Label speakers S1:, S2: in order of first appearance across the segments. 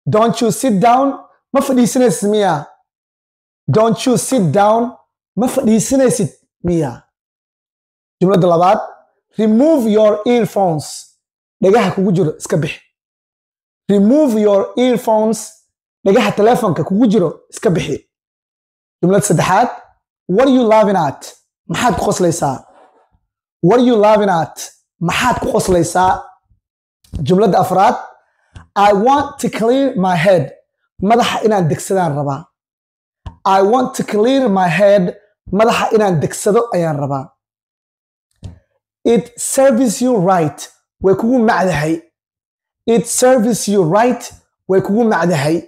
S1: Don't you sit down? Ma fadhiisanaysid miya? Don't you sit down? Ma fadhiisanaysid miya? Jumlada labaad. Remove your earphones. Dhagaha kugu jiro iska bixi. Remove your earphones. Dhagaha telefonka kugu jiro iska bixi. Jumlada saddexaad. What are you laughing at? Maxaad ku qoslaysaa? What are you laughing at? Maxaad ku qoslaysaa? Jumlada afraad. I want to clear my head. Madaxa inaan degsadaan rabaa. I want to clear my head. Madaxa inaan degsado ayaan rabaa. It serves you right. Way kugu macdahay. It serves you right. Way kugu macdahay.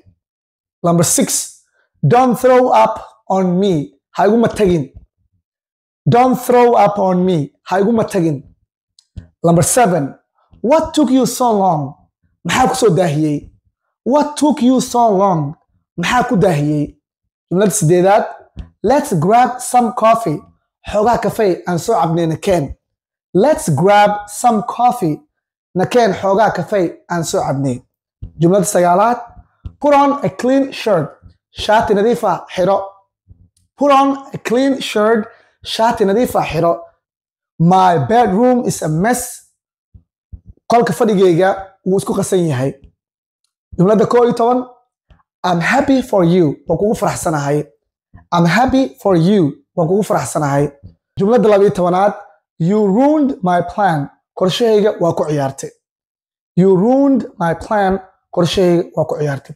S1: Number 6. Don't throw up on me. Ha iguma tagin. Don't throw up on me. Ha iguma tagin. Number 7. What took you so long? Maxaa ku soo daahiyey? What took you so long? Maxaa ku daahiyey? Jumlada sideedaad. Let's grab some coffee. Xoogaa kafee aan soo cabnay nakeen. Let's grab some coffee. Nakeen xoogaa kafee aan soo cabnay. Jumlada sagaalaad. Put on a clean shirt. Shaati nadiif ah xiro. Put on a clean shirt. Shaati nadiif ah xiro. My bedroom is a mess. Qolka fadhigayga wuu isku qasan yahay. Jumlada 11. I'm happy for you. Waan kugu faraxsanahay. I'm happy for you. Waan kugu faraxsanahay. Jumlada 12. You ruined my plan. Qorshahayga waa ku ciyaartay. You ruined my plan. Qorshahayga waa ku ciyaartay.